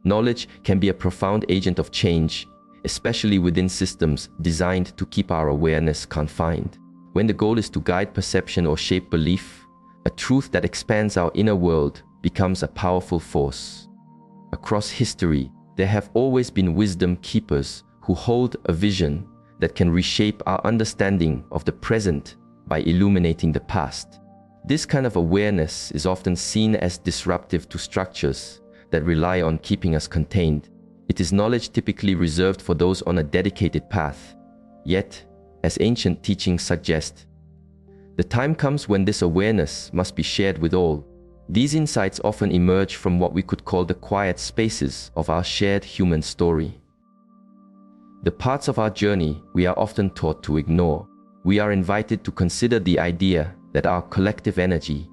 Knowledge can be a profound agent of change, especially within systems designed to keep our awareness confined. When the goal is to guide perception or shape belief, a truth that expands our inner world becomes a powerful force. Across history, there have always been wisdom keepers who hold a vision that can reshape our understanding of the present by illuminating the past. This kind of awareness is often seen as disruptive to structures that rely on keeping us contained. It is knowledge typically reserved for those on a dedicated path. Yet, as ancient teachings suggest, the time comes when this awareness must be shared with all. These insights often emerge from what we could call the quiet spaces of our shared human story. The parts of our journey we are often taught to ignore. We are invited to consider the idea that our collective energy,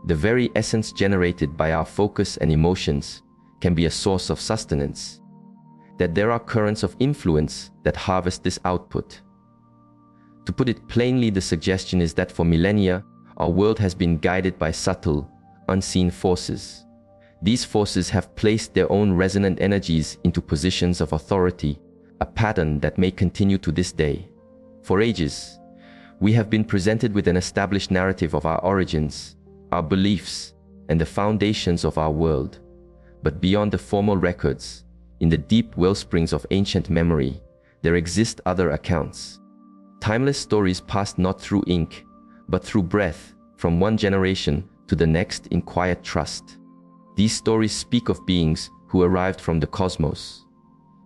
the very essence generated by our focus and emotions, can be a source of sustenance. That there are currents of influence that harvest this output. To put it plainly, the suggestion is that for millennia, our world has been guided by subtle, unseen forces. These forces have placed their own resonant energies into positions of authority, a pattern that may continue to this day. For ages, we have been presented with an established narrative of our origins, our beliefs, and the foundations of our world. But beyond the formal records, in the deep wellsprings of ancient memory, there exist other accounts. Timeless stories passed not through ink, but through breath, from one generation to the next in quiet trust. These stories speak of beings who arrived from the cosmos.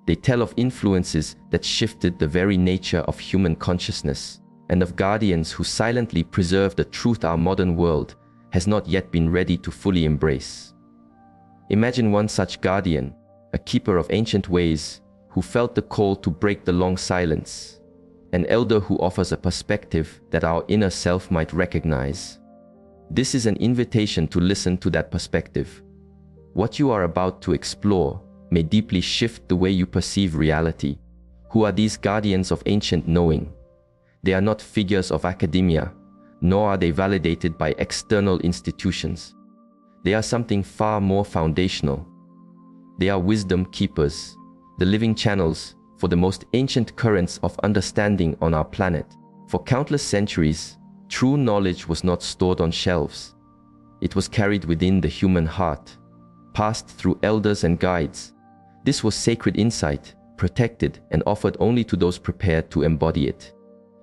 They tell of influences that shifted the very nature of human consciousness, and of guardians who silently preserved a truth our modern world has not yet been ready to fully embrace. Imagine one such guardian, a keeper of ancient ways, who felt the call to break the long silence, an elder who offers a perspective that our inner self might recognize. This is an invitation to listen to that perspective. What you are about to explore may deeply shift the way you perceive reality. Who are these guardians of ancient knowing? They are not figures of academia, nor are they validated by external institutions. They are something far more foundational. They are wisdom keepers, the living channels for the most ancient currents of understanding on our planet. For countless centuries, true knowledge was not stored on shelves. It was carried within the human heart, passed through elders and guides. This was sacred insight, protected and offered only to those prepared to embody it.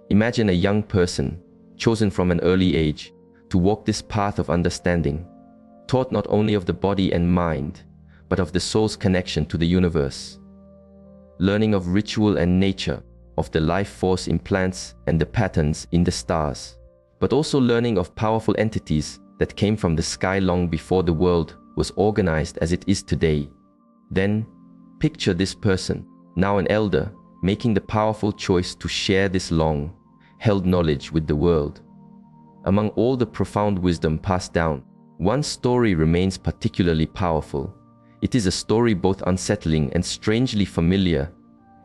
Imagine a young person, chosen from an early age, to walk this path of understanding, taught not only of the body and mind, but of the soul's connection to the universe. Learning of ritual and nature, of the life force in plants and the patterns in the stars, but also learning of powerful entities that came from the sky long before the world was organized as it is today. Then, picture this person, now an elder, making the powerful choice to share this long-held knowledge with the world. Among all the profound wisdom passed down, one story remains particularly powerful. It is a story both unsettling and strangely familiar,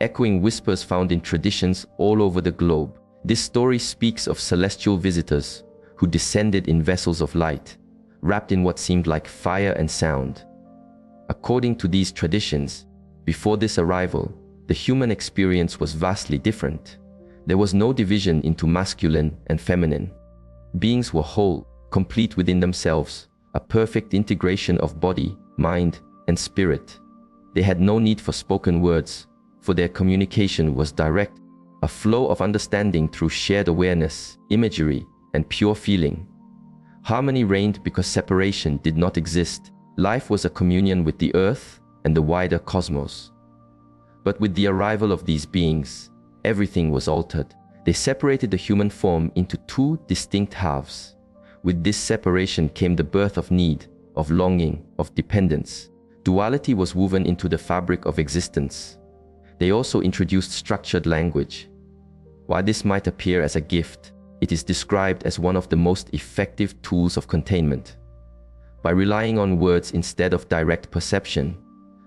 echoing whispers found in traditions all over the globe. This story speaks of celestial visitors who descended in vessels of light, wrapped in what seemed like fire and sound. According to these traditions, before this arrival, the human experience was vastly different. There was no division into masculine and feminine. Beings were whole, complete within themselves, a perfect integration of body, mind, and spirit. They had no need for spoken words, for their communication was direct, a flow of understanding through shared awareness, imagery, and pure feeling. Harmony reigned because separation did not exist. Life was a communion with the earth and the wider cosmos. But with the arrival of these beings, everything was altered. They separated the human form into two distinct halves. With this separation came the birth of need, of longing, of dependence. Duality was woven into the fabric of existence. They also introduced structured language. While this might appear as a gift, it is described as one of the most effective tools of containment. By relying on words instead of direct perception,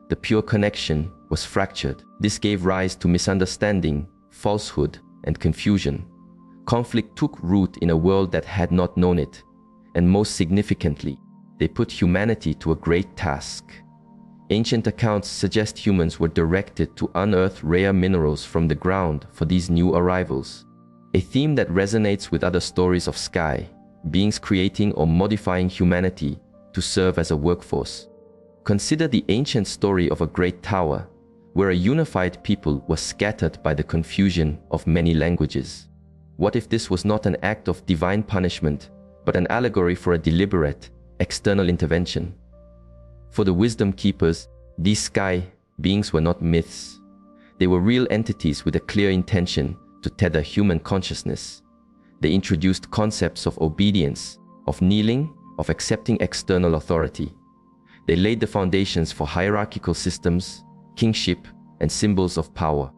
the pure connection was fractured. This gave rise to misunderstanding, falsehood, and confusion. Conflict took root in a world that had not known it, and most significantly, they put humanity to a great task. Ancient accounts suggest humans were directed to unearth rare minerals from the ground for these new arrivals, a theme that resonates with other stories of sky, beings creating or modifying humanity to serve as a workforce. Consider the ancient story of a great tower, where a unified people were scattered by the confusion of many languages. What if this was not an act of divine punishment, but an allegory for a deliberate, external intervention? For the wisdom keepers, these sky beings were not myths. They were real entities with a clear intention to tether human consciousness. They introduced concepts of obedience, of kneeling, of accepting external authority. They laid the foundations for hierarchical systems, kingship, and symbols of power,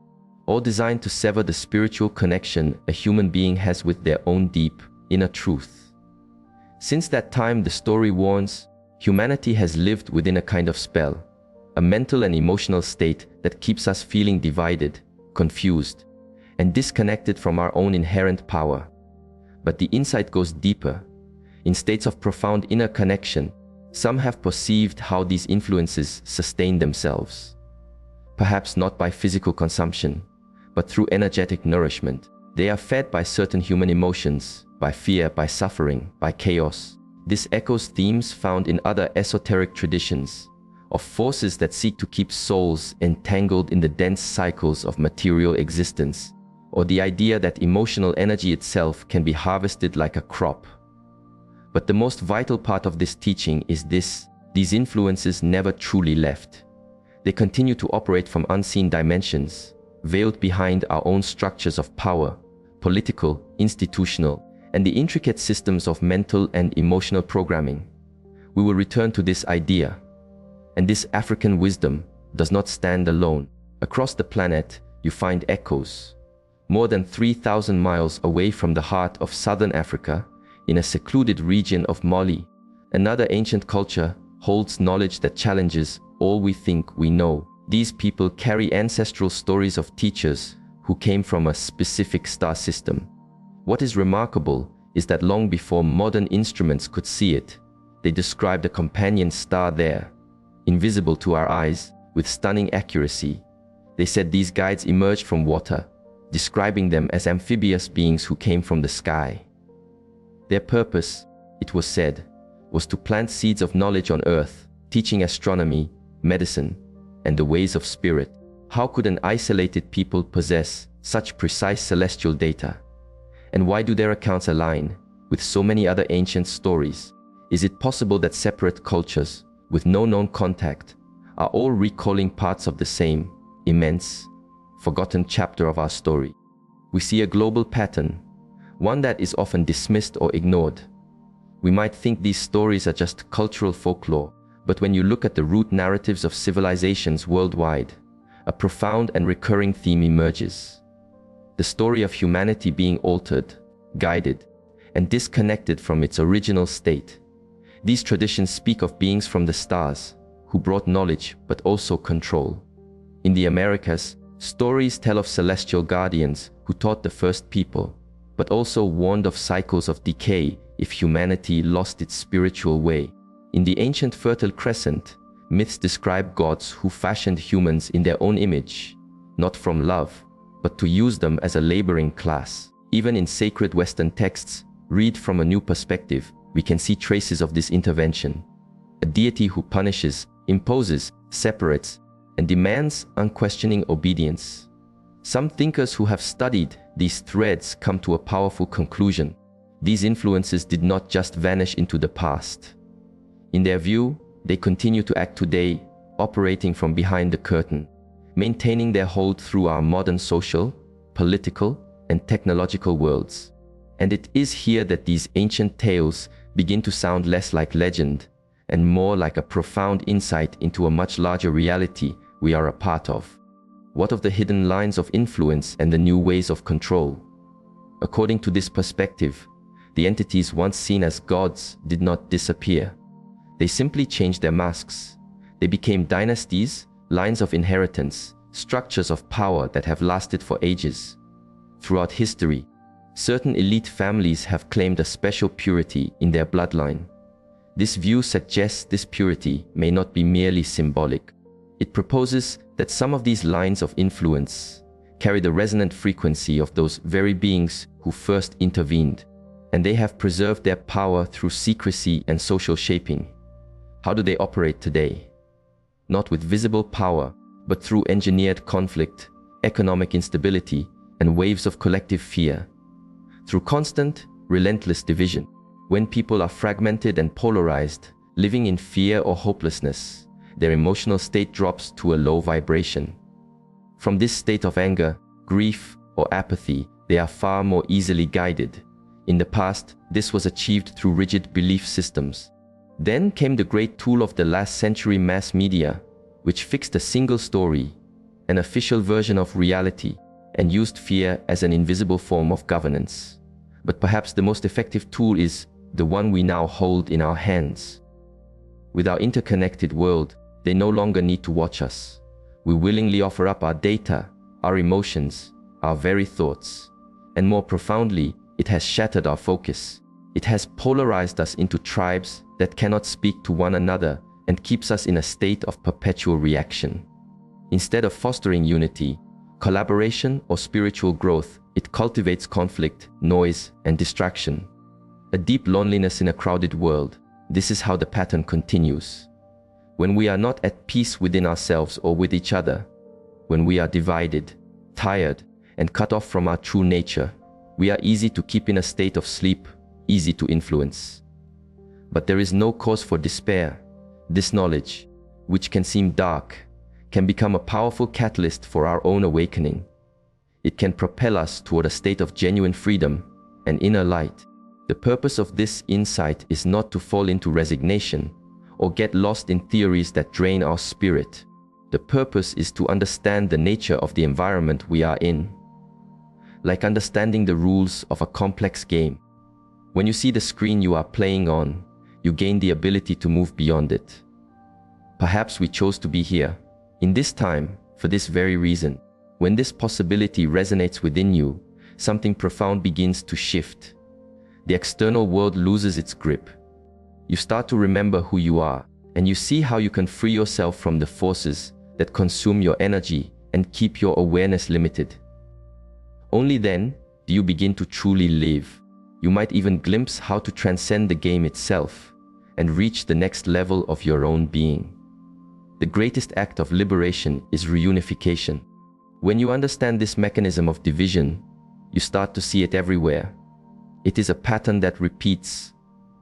all designed to sever the spiritual connection a human being has with their own deep, inner truth. Since that time, the story warns, humanity has lived within a kind of spell, a mental and emotional state that keeps us feeling divided, confused, and disconnected from our own inherent power. But the insight goes deeper. In states of profound inner connection, some have perceived how these influences sustain themselves. Perhaps not by physical consumption, but through energetic nourishment. They are fed by certain human emotions, by fear, by suffering, by chaos. This echoes themes found in other esoteric traditions, of forces that seek to keep souls entangled in the dense cycles of material existence, or the idea that emotional energy itself can be harvested like a crop. But the most vital part of this teaching is this: these influences never truly left. They continue to operate from unseen dimensions, veiled behind our own structures of power, political, institutional, and the intricate systems of mental and emotional programming. We will return to this idea. And this African wisdom does not stand alone. Across the planet, you find echoes. More than 3,000 miles away from the heart of southern Africa, in a secluded region of Mali, another ancient culture holds knowledge that challenges all we think we know. These people carry ancestral stories of teachers who came from a specific star system. What is remarkable is that long before modern instruments could see it, they described a companion star there, invisible to our eyes, with stunning accuracy. They said these guides emerged from water, describing them as amphibious beings who came from the sky. Their purpose, it was said, was to plant seeds of knowledge on earth, teaching astronomy, medicine, and the ways of spirit. How could an isolated people possess such precise celestial data? And why do their accounts align with so many other ancient stories? Is it possible that separate cultures, with no known contact, are all recalling parts of the same, immense, forgotten chapter of our story? We see a global pattern, one that is often dismissed or ignored. We might think these stories are just cultural folklore, but when you look at the root narratives of civilizations worldwide, a profound and recurring theme emerges. The story of humanity being altered, guided, and disconnected from its original state. These traditions speak of beings from the stars, who brought knowledge but also control. In the Americas, stories tell of celestial guardians who taught the first people, but also warned of cycles of decay if humanity lost its spiritual way. In the ancient Fertile Crescent, myths describe gods who fashioned humans in their own image, not from love, but to use them as a laboring class. Even in sacred Western texts, read from a new perspective, we can see traces of this intervention. A deity who punishes, imposes, separates, and demands unquestioning obedience. Some thinkers who have studied these threads come to a powerful conclusion. These influences did not just vanish into the past. In their view, they continue to act today, operating from behind the curtain, maintaining their hold through our modern social, political, and technological worlds. And it is here that these ancient tales begin to sound less like legend and more like a profound insight into a much larger reality we are a part of. What of the hidden lines of influence and the new ways of control? According to this perspective, the entities once seen as gods did not disappear. They simply changed their masks. They became dynasties, lines of inheritance, structures of power that have lasted for ages. Throughout history, certain elite families have claimed a special purity in their bloodline. This view suggests this purity may not be merely symbolic, It proposes that some of these lines of influence carry the resonant frequency of those very beings who first intervened, and they have preserved their power through secrecy and social shaping. How do they operate today? Not with visible power, but through engineered conflict, economic instability, and waves of collective fear. Through constant, relentless division. When people are fragmented and polarized, living in fear or hopelessness, their emotional state drops to a low vibration. From this state of anger, grief, or apathy, they are far more easily guided. In the past, this was achieved through rigid belief systems. Then came the great tool of the last century, mass media, which fixed a single story, an official version of reality, and used fear as an invisible form of governance. But perhaps the most effective tool is the one we now hold in our hands. With our interconnected world, they no longer need to watch us. We willingly offer up our data, our emotions, our very thoughts. And more profoundly, it has shattered our focus. It has polarized us into tribes that cannot speak to one another and keeps us in a state of perpetual reaction. Instead of fostering unity, collaboration, or spiritual growth, it cultivates conflict, noise, and distraction. A deep loneliness in a crowded world. This is how the pattern continues. When we are not at peace within ourselves or with each other, when we are divided, tired, and cut off from our true nature, we are easy to keep in a state of sleep, easy to influence. But there is no cause for despair. This knowledge, which can seem dark, can become a powerful catalyst for our own awakening. It can propel us toward a state of genuine freedom and inner light. The purpose of this insight is not to fall into resignation or get lost in theories that drain our spirit. The purpose is to understand the nature of the environment we are in. Like understanding the rules of a complex game. When you see the screen you are playing on, you gain the ability to move beyond it. Perhaps we chose to be here, in this time, for this very reason. When this possibility resonates within you, something profound begins to shift. The external world loses its grip. You start to remember who you are, and you see how you can free yourself from the forces that consume your energy and keep your awareness limited. Only then do you begin to truly live. You might even glimpse how to transcend the game itself and reach the next level of your own being. The greatest act of liberation is reunification. When you understand this mechanism of division, you start to see it everywhere. It is a pattern that repeats,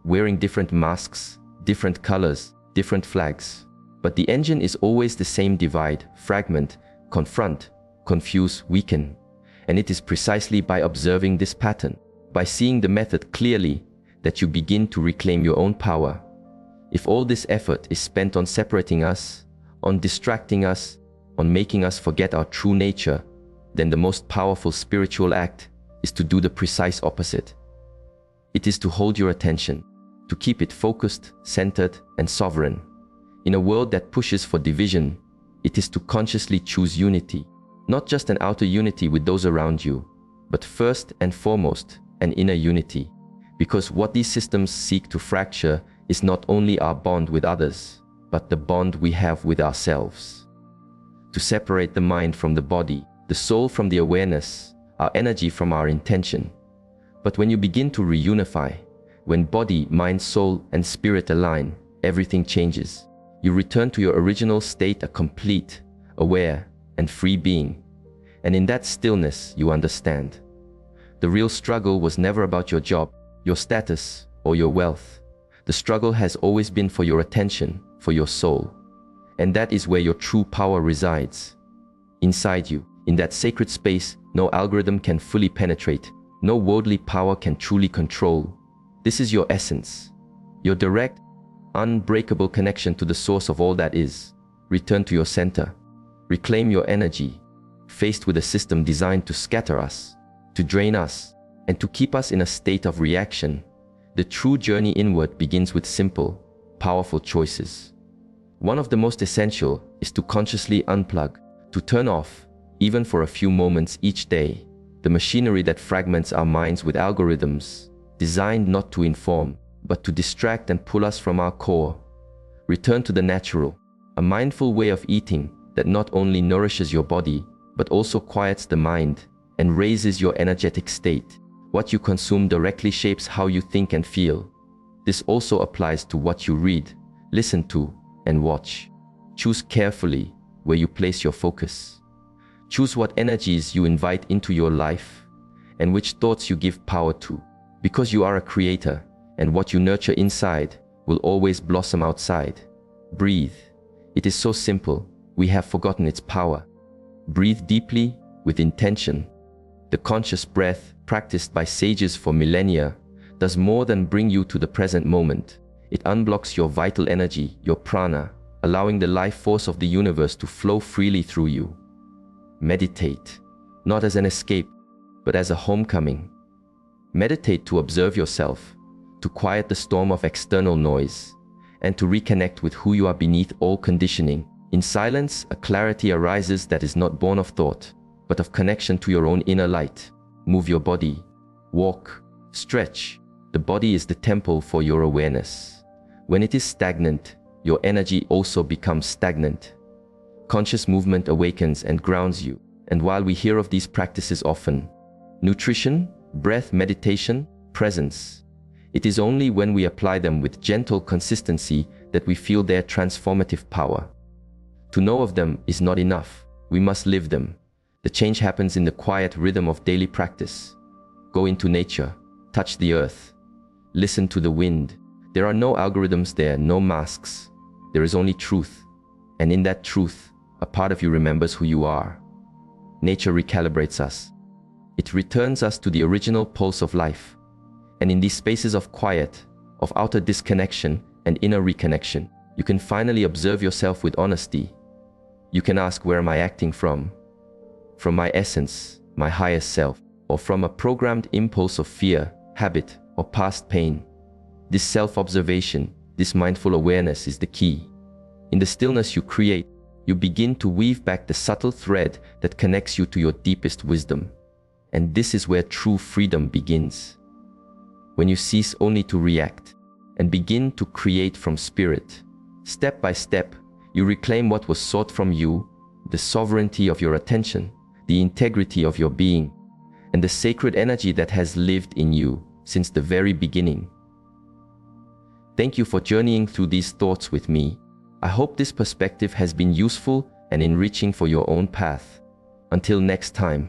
wearing different masks, different colors, different flags. But the engine is always the same: divide, fragment, confront, confuse, weaken. And it is precisely by observing this pattern, by seeing the method clearly, that you begin to reclaim your own power. If all this effort is spent on separating us, on distracting us, on making us forget our true nature, then the most powerful spiritual act is to do the precise opposite. It is to hold your attention, to keep it focused, centered, and sovereign. In a world that pushes for division, it is to consciously choose unity, not just an outer unity with those around you, but first and foremost, an inner unity. Because what these systems seek to fracture is not only our bond with others, but the bond we have with ourselves. To separate the mind from the body, the soul from the awareness, our energy from our intention. But when you begin to reunify, when body, mind, soul, and spirit align, everything changes. You return to your original state, a complete, aware, and free being. And in that stillness, you understand. The real struggle was never about your job, your status, or your wealth. The struggle has always been for your attention, for your soul. And that is where your true power resides. Inside you, in that sacred space, no algorithm can fully penetrate, no worldly power can truly control. This is your essence, your direct, unbreakable connection to the source of all that is. Return to your center. Reclaim your energy, faced with a system designed to scatter us, to drain us, and to keep us in a state of reaction. The true journey inward begins with simple, powerful choices. One of the most essential is to consciously unplug, to turn off, even for a few moments each day, the machinery that fragments our minds with algorithms, designed not to inform, but to distract and pull us from our core. Return to the natural, a mindful way of eating that not only nourishes your body, but also quiets the mind and raises your energetic state. What you consume directly shapes how you think and feel. This also applies to what you read, listen to, and watch. Choose carefully where you place your focus. Choose what energies you invite into your life and which thoughts you give power to. Because you are a creator, and what you nurture inside will always blossom outside. Breathe. It is so simple, we have forgotten its power. Breathe deeply with intention. The conscious breath, practiced by sages for millennia, does more than bring you to the present moment. It unblocks your vital energy, your prana, allowing the life force of the universe to flow freely through you. Meditate, not as an escape, but as a homecoming. Meditate to observe yourself, to quiet the storm of external noise, and to reconnect with who you are beneath all conditioning. In silence, a clarity arises that is not born of thought, but of connection to your own inner light. Move your body, walk, stretch. The body is the temple for your awareness. When it is stagnant, your energy also becomes stagnant. Conscious movement awakens and grounds you. And while we hear of these practices often, nutrition, breath, meditation, presence, it is only when we apply them with gentle consistency that we feel their transformative power. To know of them is not enough. We must live them. The change happens in the quiet rhythm of daily practice. Go into nature, touch the earth, listen to the wind. There are no algorithms there, no masks. There is only truth. And in that truth, a part of you remembers who you are. Nature recalibrates us. It returns us to the original pulse of life. And in these spaces of quiet, of outer disconnection and inner reconnection, you can finally observe yourself with honesty. You can ask, where am I acting from? From my essence, my highest self, or from a programmed impulse of fear, habit, or past pain? This self-observation, this mindful awareness is the key. In the stillness you create, you begin to weave back the subtle thread that connects you to your deepest wisdom. And this is where true freedom begins. When you cease only to react and begin to create from spirit. Step by step, you reclaim what was sought from you, the sovereignty of your attention, the integrity of your being, and the sacred energy that has lived in you since the very beginning. Thank you for journeying through these thoughts with me. I hope this perspective has been useful and enriching for your own path. Until next time.